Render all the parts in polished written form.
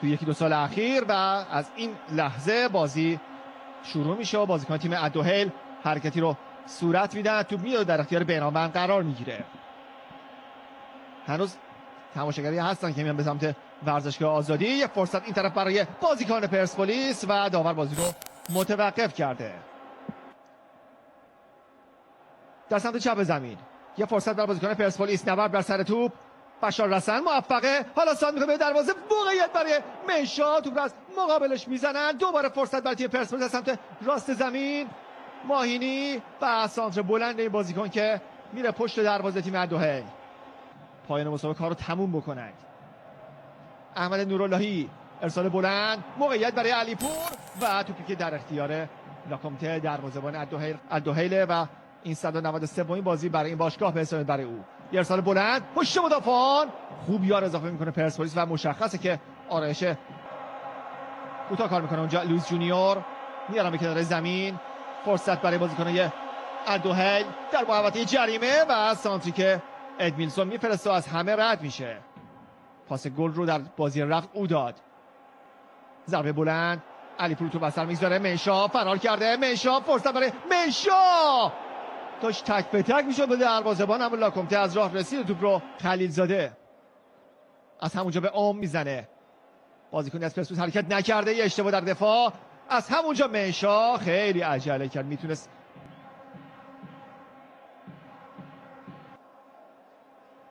توی یکی دو سال اخیر و از این لحظه بازی شروع میشه و بازیکن تیم الدوحیل حرکتی رو صورت میدن. توپ میاد در اختیار بیناموند قرار میگیره. هنوز تماشاگری هستن که میان به سمت ورزشگاه آزادی. یک فرصت این طرف برای بازیکن پرسپولیس و داور بازی رو متوقف کرده. در سمت چپ زمین یه فرصت برای بازیکن پرسپولیس، نبرد بر سر توپ، بشار رسن موفقه، حالا سان میکنه به دروازه، موقعیت برای منشا، توپ از مقابلش میزنن. دوباره فرصت برای تیم پرسپولیس از سمت راست زمین، ماهینی و سانتر بلند این بازیکن که میره پشت دروازه تیم الدوحیل. پایان مسابقه کار رو تموم بکنند. احمد نوراللهی، ارسال بلند، موقعیت برای علیپور و توپی که در اختیار لاکومته دروازه‌بان الدوحیل و این 193 بازی برای این باشگاه به حساب برای او. یه ارسال بلند، پشت مدافعان، خوب یار اضافه میکنه پرسپولیس و مشخصه که آرایش کوتاه کار میکنه اونجا. لوئیس جونیور میارن به کنار زمین، فرصت برای بازیکن‌های الدوحیل در محوطه جریمه و سانتری که ادمیلسون میفرسته از همه رد میشه. پاس گل رو در بازی رفت او داد. ضربه بلند، علیپور تو بسر میگذاره، منشا فرار کرده، منشا فرصت برای منشا، داشت تک به تک میشد به دروازه‌بان، اما لاکومته از راه رسید توپ رو خلیلزاده از همونجا به عم میزنه. بازیکن از پرسپولیس حرکت نکرده، یه اشتباه در دفاع، از همونجا منشا خیلی عجله کرد، میتونست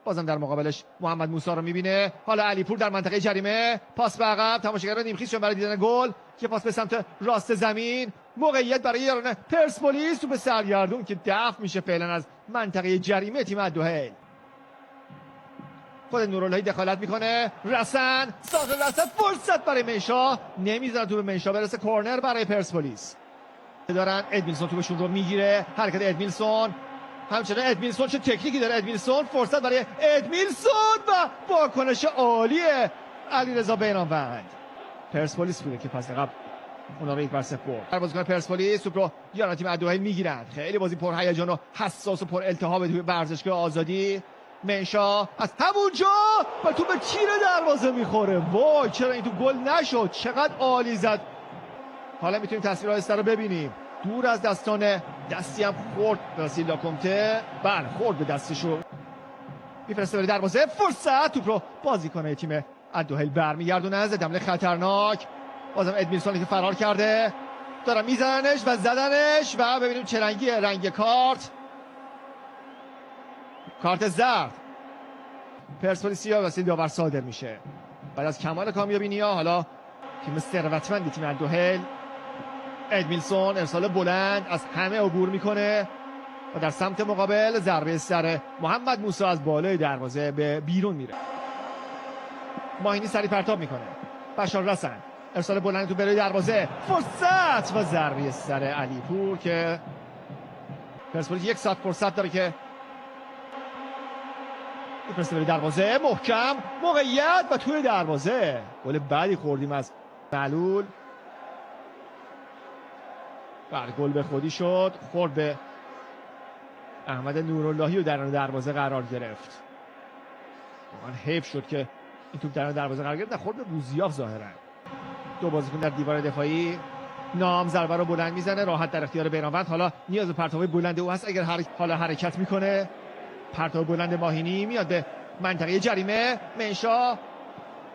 بازم در مقابلش محمد موسی رو میبینه. حالا علیپور در منطقه جریمه، پاس به عقب، تماشاگران نیمخیز شدن برای دیدن گل. که پاس به سمت راست زمین، موقعیت برای یاران پرسپولیس، تو به سرگردون که دفع میشه فعلا از منطقه جریمه تیم الدوحیل. خود نوراللهی دخالت میکنه، رسن، ساخت رسن، فرصت برای منشا، نمیذاره تو به منشا برسه، کورنر برای پرسپولیس دارن. ادمیلسون توپشون رو میگیره، حرکت ادمیلسون، همچنان ادمیلسون چه تکنیکی داره ادمیلسون، فرصت برای ادمیلسون و واکنش عالی علیرضا بیناموند. پرسپولیس بوده که پس قبل اونا رو 1-0 برد. بازیکن پرسپولیس توپ رو یاران تیم الدوحیل میگیرن. خیلی بازی پر هیجان و حساس و پر التهاب توی ورزشگاه آزادی. منشا از همونجا و توپ تیر دروازه میخوره. وای چرا این تو گل نشد، چقدر عالی زد. حالا میتونیم تصویر آهسته رو ببینیم. دور از دستان، دستی هم خورد راسیل لاکومته، بله خورد به دستشو، میفرسته برای دروازه، فرصت، توپ رو بازیکن تیم الدوحیل برمیگردونه از حمله خطرناک. بازم ادمیلسون که فرار کرده، دارن میزننش و زدنش و ببینیم چه رنگیه، رنگ کارت زرد. پرسپولیسیا واسه داور صادر میشه. بعد از کمال کامیابی نیا، حالا تیم ثروتمند تیم الدوحیل، ادمیلسون ارسال بلند از همه عبور میکنه و در سمت مقابل ضربه سر محمد موسی از بالای دروازه به بیرون میره. ماهینی سری پرتاب میکنه، بشار رسن، ارسال بلند تو بالای دروازه، فرصت و ضربه سر علیپور که پرسپولیس 1 ساعت فرصت داره که میفرسته برای دروازه، محکم، موقعیت و توی دروازه. گل بعدی خوردیم از معلول. بله گل به خودی شد، خورد به احمد نوراللهی و در دروازه قرار گرفت. واقعا حیف شد که این توپ در دروازه قرار گرفت، خورد به بوزیاف ظاهرا. دو بازیکن در دیوار دفاعی، نام ضربه رو بلند میزنه، راحت در اختیار بیناموند. حالا نیاز به پرتاب بلند او هست، اگر حالا حرکت میکنه. پرتاب بلند ماهینی میاد به منطقه جریمه، منشا،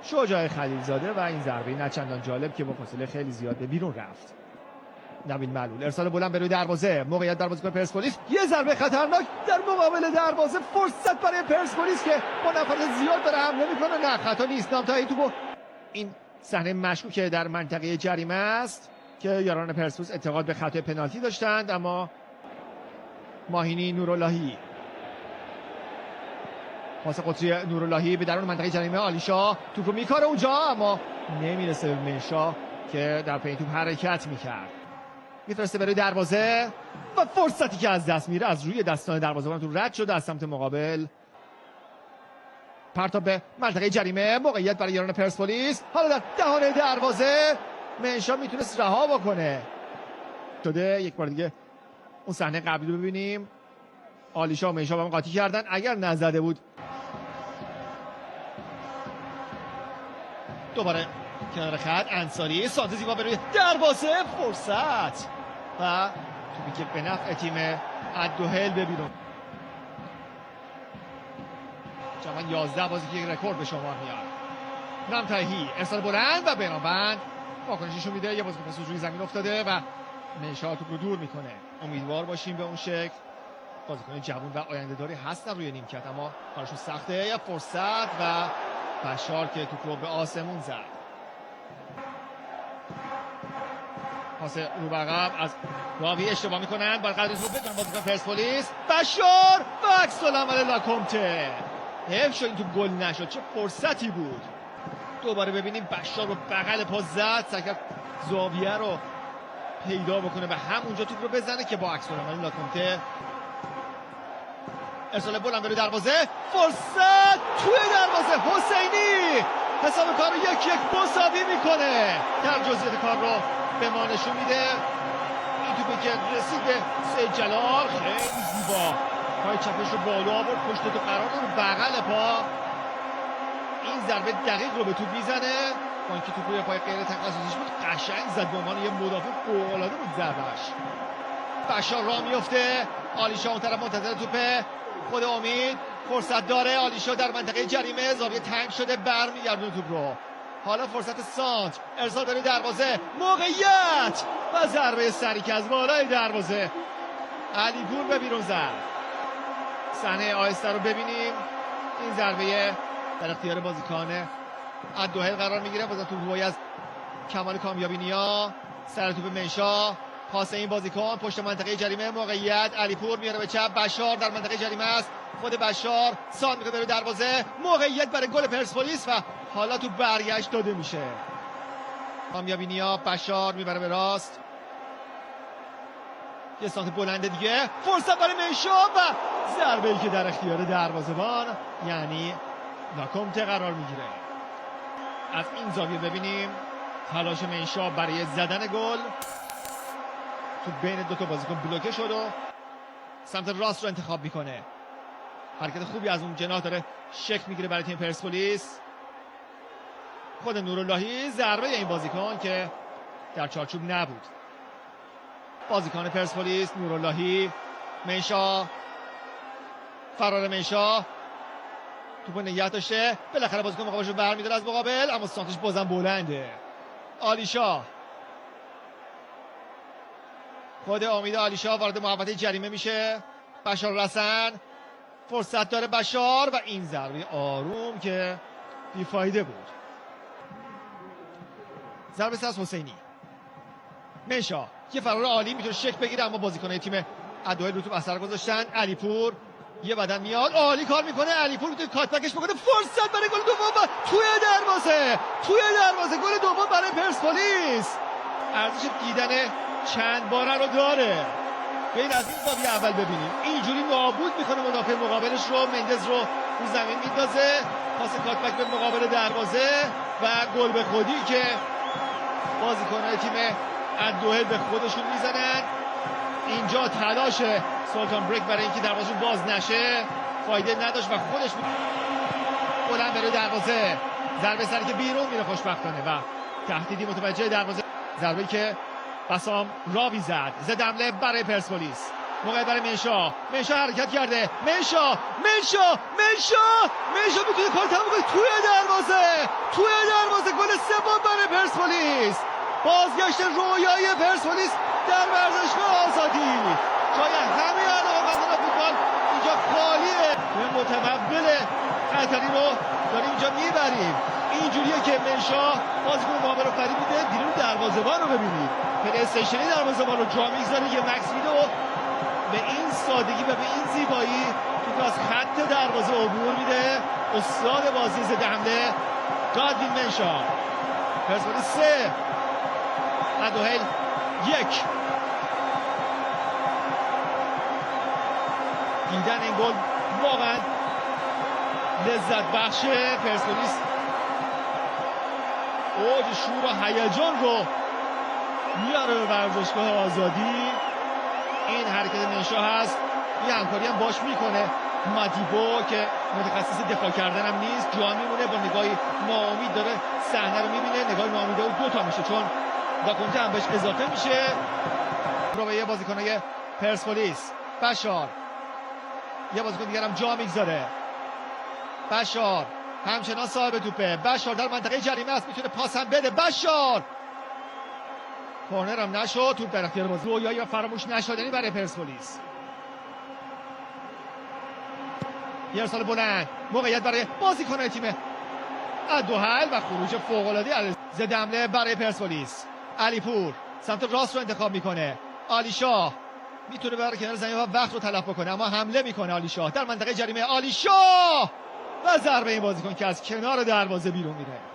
شجاع خلیلزاده و این ضربه نه چندان جالب که با فاصله خیلی زیاد به بیرون رفت. نبیل معلول ارسال بلند به روی دروازه، موقعیت در بازیکن پرسپولیس، یه ضربه خطرناک در مقابل دروازه، فرصت برای پرسپولیس که با نفرات زیاد داره حمله میکنه. نه خطا نیست، نامتایی تو این صحنه مشکوکه در منطقه جریمه است که یاران پرسپولیس اعتقاد به خطای پنالتی داشتند، اما ماهینی، نوراللهی، پاس قطری نوراللهی به درون منطقه جریمه، آلیشا توپ رو میکاره اونجا اما نمیرسه به منشا که در پی توپ حرکت میکرد. میفرسته برای دروازه و فرصتی که از دست میره از روی دستان دروازه‌بان تو رد شده از سمت مقابل. پرتاب به منطقه جریمه، موقعیت برای یاران پرسپولیس، حالا در دهان دروازه منشا میتونست رها بکنه. شده یک بار دیگه اون صحنه قبلی رو ببینیم. آلیشا و منشا با هم قاطی کردن، اگر نزده بود دوباره کنار خط انصاری سانت زیبا به روی دروازه فرصت و توپی که به نفع تیم الدوحل به بیرون. جوان 11 بازی که یک رکورد به شمار میاد. نامتایهی ارسال بلند و بنابند واکنششون میده. یه بازیکن پس روی زمین افتاده و منشا توپ رو دور میکنه. امیدوار باشیم به اون شکل. بازیکن جوان و آینده داری هستن روی نیمکت اما کارشون سخته. یه فرصت و بشار که توپ رو به آسمون زد. پاس رو به عقب از راوی اشتباه میکنن. با قدر توپ بدن بازیکن پرسپولیس. بشار و عکس العمل لاکومته. حیف شد این توپ گل نشد. چه فرصتی بود. دوباره ببینیم بشار رو بغل پا زد. سعی کرد زاویه رو پیدا بکنه و همونجا توپ رو بزنه که با عکس العمل لاکومته. ارسال بلند به دروازه. فرصت توی دروازه. حسینی حساب کار رو 1-1 مساوی میکنه. در جزئیات کار رو به ما نشون میده. این توپی که رسید به سید جلال خیلی زیبا پای چپش رو بالا آورد. پشت تو قرار رو بغل پا. این ضربه دقیق رو به توپ میزنه. با اینکه توپ روی پای غیر تخصصیش بود قشنگ زد. به عنوان یه مدافع فوق‌العاده بود ضربه‌اش. بشار راه میفته. آلیشا اون طرف منتظر توپه. خود امید فرصت داره. آلیشا در منطقه جریمه زاویه تنگ شده برمیگردونه توپ رو. حالا فرصت سانت ارسال به دروازه. موقعیت و ضربه سری که از بالای دروازه علی پور به بیرون زد. صحنه آهسته رو ببینیم. این ضربه در اختیار بازیکن الدوحل قرار میگیره. بازم توپ روی از کمال کامیابی نیا. سر توپ منشا. پاس این بازیکن پشت منطقه جریمه. موقعیت علی پور میاره به چپ. بشار در منطقه جریمه است. خود بشار سان میکنه به دروازه. موقعیت برای گل پرسپولیس و حالا تو برگشت داده میشه. کامیابی نیا. بشار میبره به راست. یه سانت بلنده دیگه. فرصت برای منشا و ضربه‌ای که در اختیار دروازه‌بان یعنی لاکومته قرار میگیره. از این زاویه ببینیم تلاش منشا برای زدن گل. تو بین دو تا بازیکن بلوکه شد و سمت راست رو انتخاب میکنه. حرکت خوبی از اون جناح داره شکل میگیره برای تیم پرسپولیس. خود نوراللهی ضربه این بازیکن که در چارچوب نبود. بازیکن پرسپولیس نوراللهی. منشا فرار منشا توپو نگه داشته. بالاخره بازیکن مقابلش رو برمی‌داره از مقابل اما سانتش بازم بلنده. آلیشا خود امید آلیشا وارد محوطه جریمه میشه. بشار رسن فرصت داره بشار و این ضربه آروم که بیفایده بود. ضربه سر از حسینی. منشا یه فرار عالی میتونه شکل بگیره اما بازیکن‌های تیم الدوحل رو توپ اثر گذاشتن. علی پور یه بدن میاد عالی کار میکنه. علی پور میتونه کاتبکش بکنه. فرصت برای گل دوم و توی دروازه گل دوم برای پرسپولیس. ارزش دیدن چند باره رو داره. بیاین از این زاویه اول ببینیم. اینجوری نابود میکنه مدافع مقابلش رو. مندز رو زمین میندازه. پاس کاتبک به مقابل دروازه و گل به خودی که بازیکن‌های تیم الدوحل به خودشون میزنن. اینجا تلاش سلطان بریک برای اینکه دروازه باز نشه فایده نداشت و خودش بلند بره دروازه. ضربه سری که بیرون میره خوشبختانه و تهدیدی متوجه دروازه. ضربه‌ای که بسام راوی زد. حمله برای پرسپولیس. موقع برای منشا حرکت کرده. منشا میتونه کار تموم کنه. توی دروازه گل سوم برای پرسپولیس. بازگشت رویای پرسپولیس در ورزشگاه آزادی. شاید همه علاقه‌مندان فوتبال اینجا خالیه. متمول قطری رو داریم اینجا میبریم. اینجوریه که منشا بازیکن مقابل رو فریب میده. بیرون دروازه‌بان رو ببینید. پلی استیشنی دروازه‌بان رو جا میگذاره. یه مکس میده و به این سادگی و به این زیبایی توپ از خط دروازه عبور میده. استاد بازی ضد حمله گادوین منشا. پرسپولیس 3 الدوحل 1. دیدن این گل واقعا لذت بخشه. پرسپولیس اوج شور و هیجان رو میاره به ورزشگاه آزادی. این حرکت منشا هست. یه همکاری هم باش میکنه مادیبو که متخصص دفاع کردن هم نیست، جا میمونه با نگاهی ناامید داره صحنه رو میبینه، نگاهی ناامیده و 2 تا میشه چون داکونته هم بهش اضافه میشه. رو به یه بازیکنای پرسپولیس. بشار یه بازیکن دیگر هم جا میگذاره. بشار همچنان صاحب توپه. بشار در منطقه جریمه است، میتونه پاس هم بده. بشار کورنر هم نشد، توپ در اختیار بازی. رویایی و فراموش نشدنی برای پرسپولیس. یه ارسال بلند، موقعیت برای بازیکنان تیم الدوحل و خروج فوق‌العاده ضد حمله برای پرسپولیس. علیپور سمت راست رو انتخاب میکنه. عالیشاه میتونه بره کنار زمین و وقت رو تلف بکنه، اما حمله میکنه عالیشاه در منطقه جریمه. عالیشاه و ضربه این بازیکن که از کنار دروازه بیرون میره.